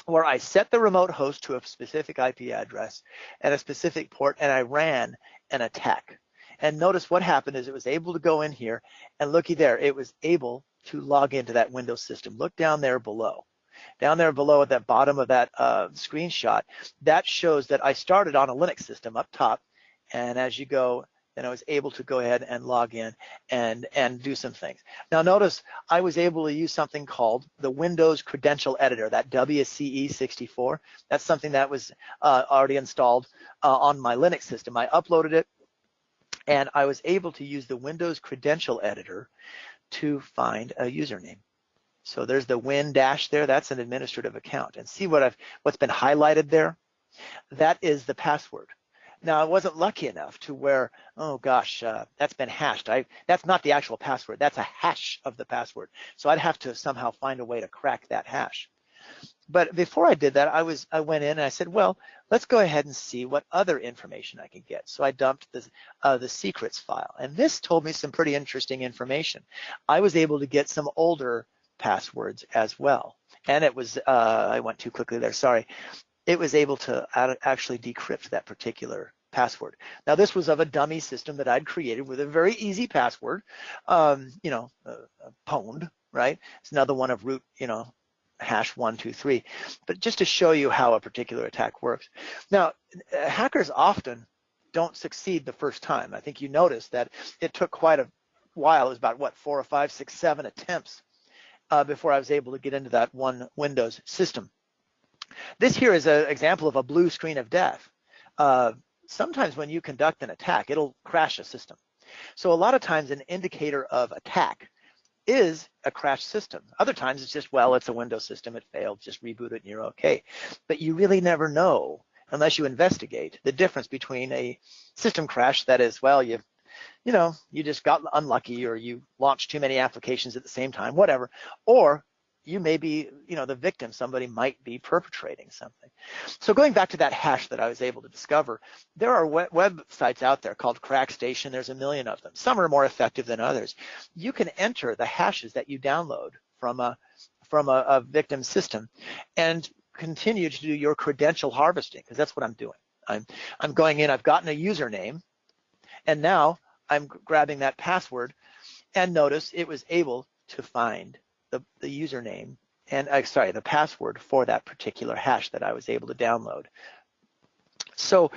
where I set the remote host to a specific IP address and a specific port, and I ran an attack. And notice what happened is it was able to go in here, and looky there, it was able to log into that Windows system. Look down there below. Down there below at the bottom of that screenshot, that shows that I started on a Linux system up top, and as you go, then I was able to go ahead and log in and do some things. Now notice I was able to use something called the Windows Credential Editor, that WCE64. That's something that was already installed on my Linux system. I uploaded it, and I was able to use the Windows Credential Editor to find a username. So there's the Win dash there. That's an administrative account. And see what's been highlighted there? That is the password. Now, I wasn't lucky enough to where, oh gosh, that's been hashed. That's not the actual password. That's a hash of the password. So I'd have to somehow find a way to crack that hash. But before I did that, I went in and I said, well, let's go ahead and see what other information I can get. So I dumped the secrets file, and this told me some pretty interesting information. I was able to get some older passwords as well, and it was I went too quickly there. Sorry. It was able to actually decrypt that particular password. Now, this was of a dummy system that I'd created with a very easy password, pwned, right? It's another one of root, hash 123, but just to show you how a particular attack works. Now, hackers often don't succeed the first time. I think you noticed that it took quite a while. It was about, 4 or 5, 6, 7 attempts before I was able to get into that one Windows system. This here is an example of a blue screen of death. Sometimes when you conduct an attack, it'll crash a system. So a lot of times an indicator of attack is a crashed system. Other times it's just, well, it's a Windows system, it failed, just reboot it and you're okay. But you really never know, unless you investigate, the difference between a system crash that is, well, you just got unlucky, or you launched too many applications at the same time, whatever, or you may be, the victim. Somebody might be perpetrating something. So going back to that hash that I was able to discover, there are websites out there called CrackStation. There's a million of them. Some are more effective than others. You can enter the hashes that you download from a victim system and continue to do your credential harvesting, because that's what I'm doing. I'm going in, I've gotten a username, and now I'm grabbing that password, and notice it was able to find the username and the password for that particular hash that I was able to download. So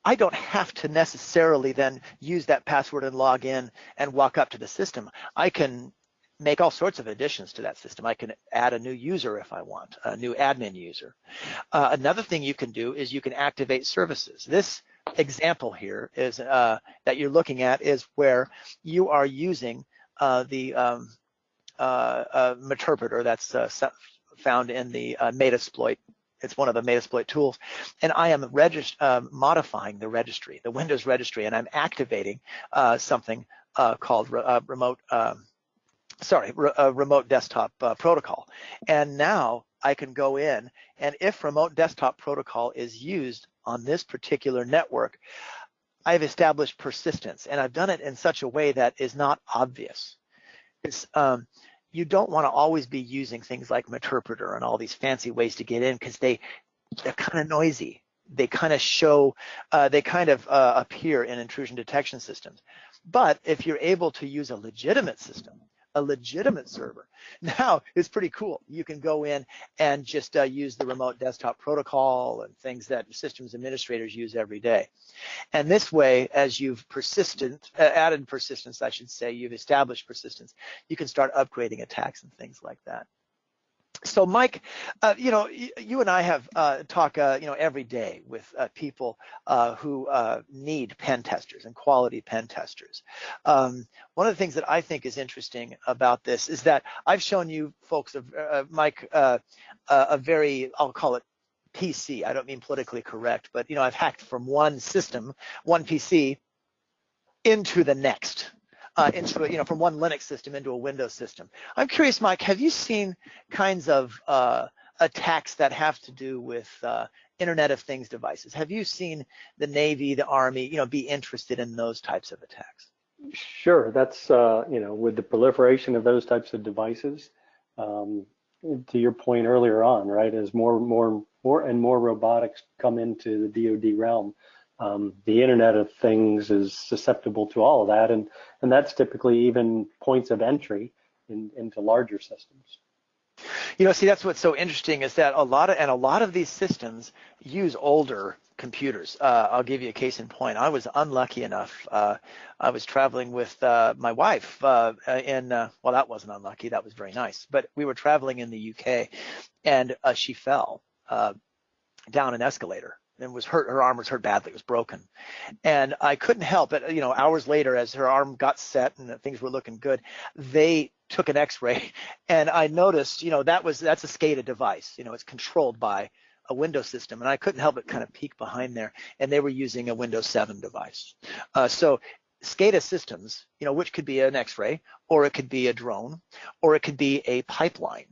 I don't have to necessarily then use that password and log in and walk up to the system. I can make all sorts of additions to that system. I can add a new user if I want, a new admin user. Another thing you can do is you can activate services. This example here is that you're looking at is where you are using the interpreter that's found in the Metasploit. It's one of the Metasploit tools, and I am modifying the registry, the Windows registry, and I'm activating something called remote desktop protocol. And now I can go in, and if remote desktop protocol is used on this particular network, I've established persistence, and I've done it in such a way that is not obvious. You don't want to always be using things like Meterpreter and all these fancy ways to get in, because they're kind of noisy. They kind of show, appear in intrusion detection systems. But if you're able to use a legitimate system, a legitimate server, now it's pretty cool. You can go in and just use the remote desktop protocol and things that systems administrators use every day. And this way, as you've added persistence, I should say, you've established persistence, you can start upgrading attacks and things like that. So Mike, you and I have talk, every day with people who need pen testers and quality pen testers. One of the things that I think is interesting about this is that I've shown you folks, Mike, a very, I'll call it PC. I don't mean politically correct, but I've hacked from one system, one PC, into the next. From one Linux system into a Windows system. I'm curious, Mike, have you seen kinds of attacks that have to do with Internet of Things devices? Have you seen the Navy, the Army, be interested in those types of attacks? Sure, that's with the proliferation of those types of devices. To your point earlier on, right, as more and more robotics come into the DoD realm, the Internet of Things is susceptible to all of that, and that's typically even points of entry into larger systems. See, that's what's so interesting is that a lot of these systems use older computers. I'll give you a case in point. I was unlucky enough. I was traveling with my wife well, that wasn't unlucky. That was very nice. But we were traveling in the UK, and she fell down an escalator and was hurt. Her arm was hurt badly. It was broken. And I couldn't help it. Hours later, as her arm got set and things were looking good, they took an x-ray, and I noticed, that's a SCADA device. It's controlled by a Windows system, and I couldn't help but kind of peek behind there, and they were using a Windows 7 device. So SCADA systems, which could be an X-ray, or it could be a drone, or it could be a pipeline,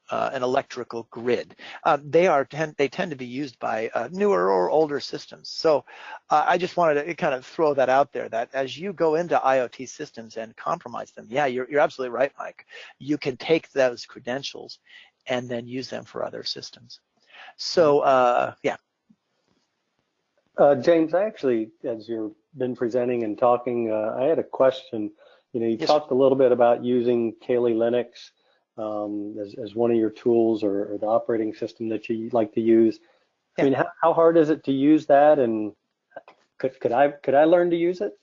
an electrical grid. They tend to be used by newer or older systems. So I just wanted to kind of throw that out there, that as you go into IoT systems and compromise them, yeah, you're absolutely right, Mike. You can take those credentials and then use them for other systems. So yeah. James, I actually, as you've been presenting and talking, I had a question. You Yes, talked a little bit about using Kali Linux as one of your tools, or the operating system that you like to use. I mean, how hard is it to use that, and could I learn to use it?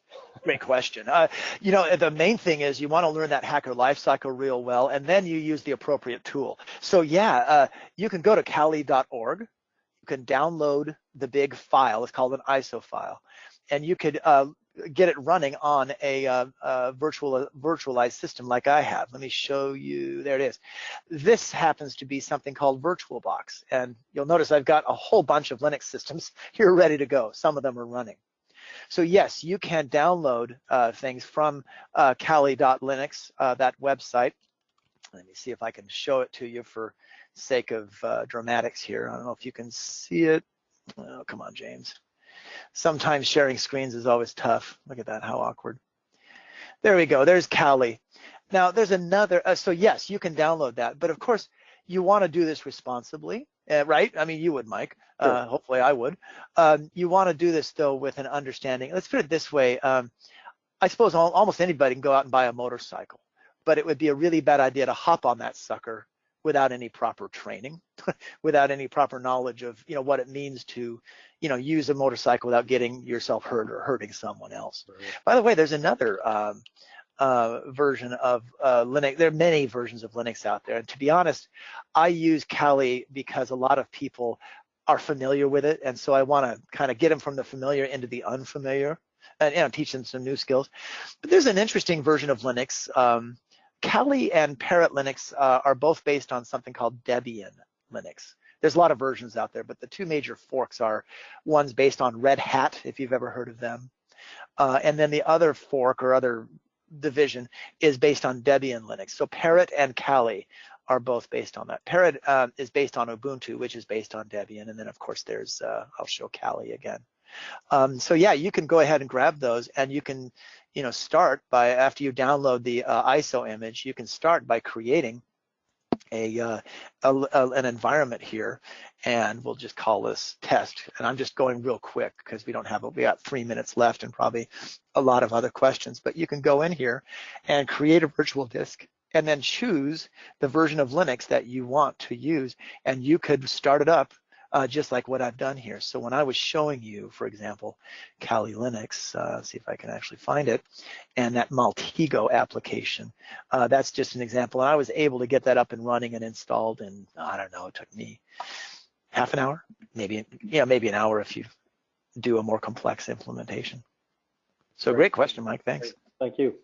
Great question. The main thing is you want to learn that hacker lifecycle real well, and then you use the appropriate tool. So yeah, you can go to kali.org. You can download the big file. It's called an ISO file, and you could get it running on a virtualized system like I have. Let me show you. There it is. This happens to be something called VirtualBox, and you'll notice I've got a whole bunch of Linux systems here ready to go. Some of them are running. So yes, you can download things from kali.linux, that website. Let me see if I can show it to you for sake of dramatics here. I don't know if you can see it. Oh, come on, James. Sometimes sharing screens is always tough. Look at that, how awkward. There we go, there's Kali. Now there's another, so yes, you can download that, but of course you want to do this responsibly, right? I mean, you would, Mike. Sure. Hopefully I would. You want to do this though with an understanding. Let's put it this way. I suppose almost anybody can go out and buy a motorcycle, but it would be a really bad idea to hop on that sucker without any proper training, without any proper knowledge of what it means to use a motorcycle without getting yourself hurt or hurting someone else. Right. By the way, there's another version of Linux. There are many versions of Linux out there, and to be honest, I use Kali because a lot of people are familiar with it, and so I want to kind of get them from the familiar into the unfamiliar, and teach them some new skills. But there's an interesting version of Linux. Kali and Parrot Linux are both based on something called Debian Linux. There's a lot of versions out there, but the two major forks are, one's based on Red Hat, if you've ever heard of them, and then the other fork or other division is based on Debian Linux. So Parrot and Kali are both based on that. Parrot is based on Ubuntu, which is based on Debian, and then of course there's, I'll show Kali again. So yeah, you can go ahead and grab those, and you can start by, after you download the ISO image, you can start by creating an environment here, and we'll just call this test. And I'm just going real quick because we got 3 minutes left and probably a lot of other questions, but you can go in here and create a virtual disk and then choose the version of Linux that you want to use, and you could start it up just like what I've done here. So when I was showing you, for example, Kali Linux, see if I can actually find it, and that Maltego application, that's just an example. And I was able to get that up and running and installed in, I don't know, it took me half an hour, maybe an hour if you do a more complex implementation. So great question, Mike, thanks. Thank you.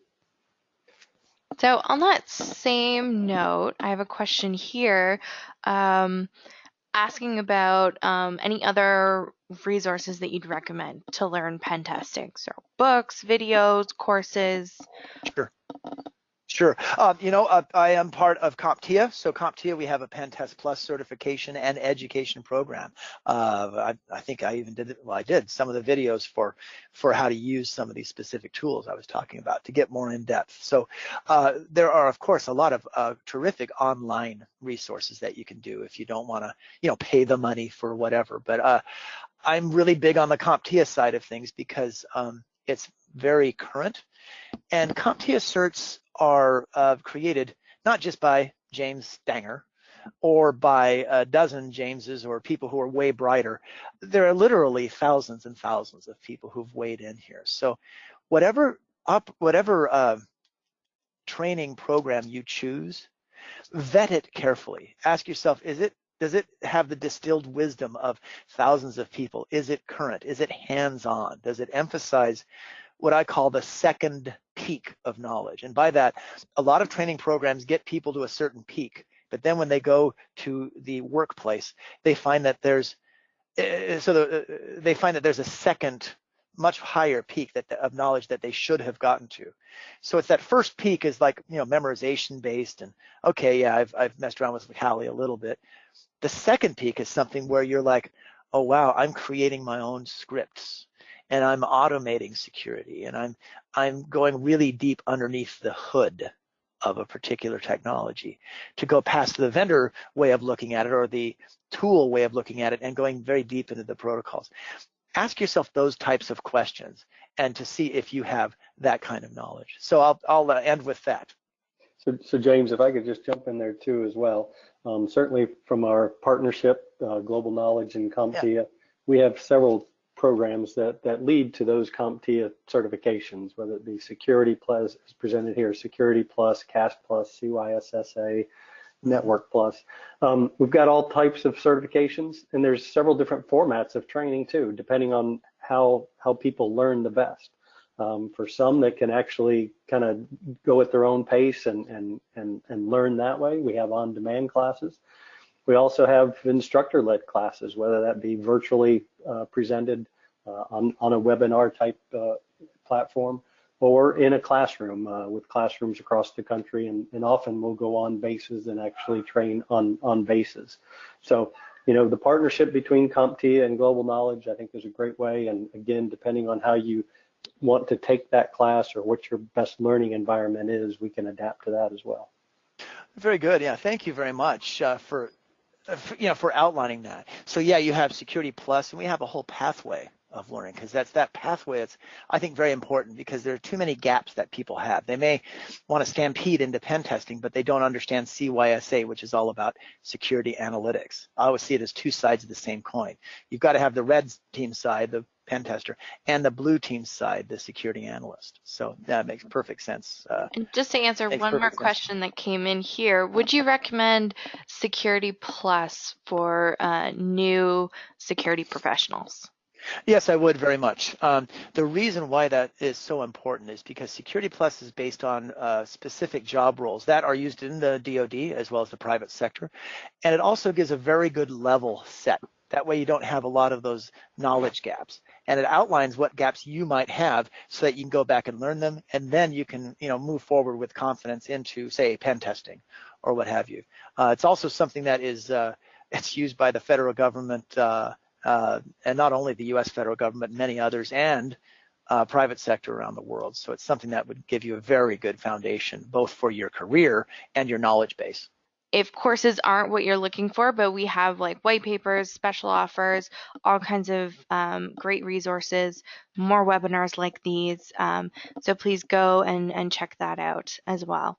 So on that same note, I have a question here. Asking about any other resources that you'd recommend to learn pen testing. So books, videos, courses. Sure. I am part of CompTIA. So CompTIA, we have a Pen Test Plus certification and education program. I think I even did it. Well, I did some of the videos for how to use some of these specific tools I was talking about to get more in depth. So there are, of course, a lot of terrific online resources that you can do if you don't want to, pay the money for whatever. But I'm really big on the CompTIA side of things because it's very current, and CompTIA certs are created not just by James Stanger or by a dozen Jameses or people who are way brighter. There are literally thousands and thousands of people who've weighed in here. So whatever training program you choose, vet it carefully. Ask yourself, does it have the distilled wisdom of thousands of people? Is it current? Is it hands-on? Does it emphasize what I call the second peak of knowledge? And by that, a lot of training programs get people to a certain peak, But then when they go to the workplace, they find that there's a second, much higher peak of knowledge that they should have gotten to. So it's that first peak is like, memorization based, and okay, yeah, I've messed around with Kali a little bit. The second peak is something where you're like, oh wow, I'm creating my own scripts, and I'm automating security, and I'm going really deep underneath the hood of a particular technology to go past the vendor way of looking at it or the tool way of looking at it and going very deep into the protocols. Ask yourself those types of questions and to see if you have that kind of knowledge. So I'll end with that. So James, if I could just jump in there too as well. Certainly from our partnership, Global Knowledge and CompTIA, we have several programs that lead to those CompTIA certifications, whether it be Security Plus, as presented here, Security Plus, CAST Plus, CYSSA, Network Plus. We've got all types of certifications, and there's several different formats of training too, depending on how people learn the best. For some that can actually kind of go at their own pace and learn that way, we have on-demand classes. We also have instructor-led classes, whether that be virtually presented on a webinar type platform or in a classroom with classrooms across the country, and often we'll go on bases and actually train on bases. So, the partnership between CompTIA and Global Knowledge, I think, is a great way. And again, depending on how you want to take that class or what your best learning environment is, we can adapt to that as well. Very good. Yeah, thank you very much for outlining that. So yeah, you have Security Plus, and we have a whole pathway of learning, because that pathway, it's, I think, very important, because there are too many gaps that people have. They may want to stampede into pen testing, but they don't understand CYSA, which is all about security analytics. I always see it as two sides of the same coin. You've got to have the red team side, the pen tester, and the blue team side, the security analyst. So that makes perfect sense. And just to answer one more question that came in here, would you recommend Security Plus for new security professionals? Yes, I would very much. The reason why that is so important is because Security Plus is based on specific job roles that are used in the DoD as well as the private sector. And it also gives a very good level set. That way you don't have a lot of those knowledge gaps. And it outlines what gaps you might have so that you can go back and learn them. And then you can, move forward with confidence into, say, pen testing or what have you. It's also something that is it's used by the federal government, and not only the U.S. federal government, many others, and private sector around the world. So it's something that would give you a very good foundation, both for your career and your knowledge base. If courses aren't what you're looking for, but we have like white papers, special offers, all kinds of great resources, more webinars like these. So please go and check that out as well.